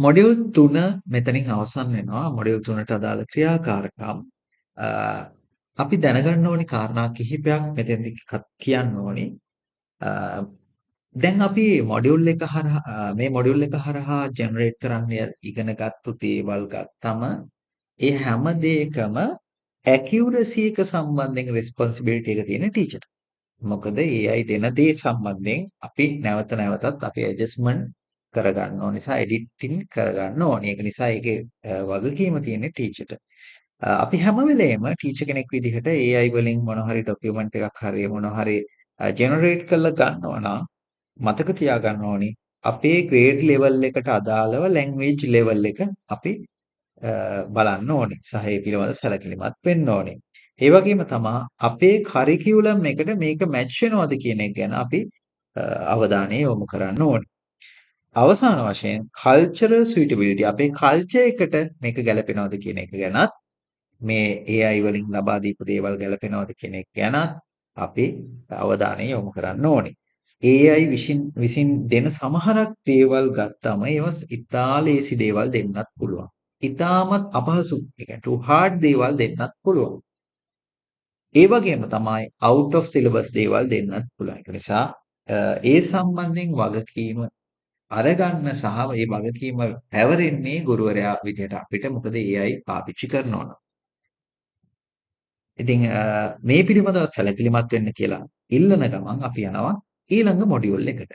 Module 3 මෙතනින් අවසන් වෙනවා. මොඩියුල් 3ට අදාළ ක්‍රියාකාරකම් අ, අපි දැනගන්න ඕනි කාරණා කිහිපයක් මෙතෙන්දි කියන්න ඕනි. අ, දැන් අපි මොඩියුල් එක හරහා මේ මොඩියුල් එක හරහා ජෙනරේට් කරන්න ඉගෙන ගත්තු දේවල් ගත්තම ඒ හැම දෙයකම ඇකියුරසි එක සම්බන්ධයෙන් රෙස්පොන්සිබිලිටි එක තියෙන ටීචර්ට. මොකද AI දෙන දේ සම්බන්ධයෙන් අපි නැවත නැවතත් අපි ඇඩ්ජස්ට්මන්ට් කරගන්න ඕන නිසා එඩිටින් කරගන්න ඕනේ. ඒක නිසා ඒකේ වගකීම තියෙන්නේ ටීචර්ට. අපි හැම වෙලේම ටීචර් කෙනෙක් විදිහට AI වලින් මොන හරි ડોකියුමන්ට් එකක් හරි මොන හරි ජෙනරේට් කරලා ගන්නවා නම් මතක තියාගන්න ඕනි අපේ ග්‍රේඩ් ලෙවල් එකට අදාළව ලැන්ග්වේජ් ලෙවල් එක අපි බලන්න ඕනේ. සහ ඒ පිළිබඳව සැලකිලිමත් වෙන්න ඕනේ. ඒ වගේම තමයි අපේ කරිකියුලම් එකට මේක මැච් වෙනවද කියන එක ගැන අපි අවධානය යොමු කරන්න ඕනේ. අවසාන වශයෙන් කල්චරල් සුයිටබිලිටි අපේ කල්චර් එකට මේක ගැලපෙනවද කියන එක ගැනත් මේ AI වලින් ලබා දීපු දේවල් ගැලපෙනවද කියන එක ගැනත් අපි අවධානය යොමු කරන්න ඕනේ. AI විසින් දෙන සමහරක් දේවල් ගත්තම ඒවා ඉතා ලේසි දේවල් දෙන්නත් පුළුවන්. ඉතාමත් අපහසු ඒ කියන්නේ too hard දේවල් දෙන්නත් පුළුවන්. ඒ වගේම තමයි out of syllabus දේවල් දෙන්නත් පුළුවන්. ඒක නිසා ඒ සම්බන්ධයෙන් වගකීම අරගන්න සහ ඒ වගකීම පැවරෙන්නේ ගුරුවරයා විදිහට අපිට මොකද AI පාවිච්චි කරනවා නම්. ඉතින් මේ පිළිබඳව සැලකිලිමත් වෙන්න කියලා ඉල්ලන ගමන් අපි යනවා ඊළඟ මොඩියුල් එකට.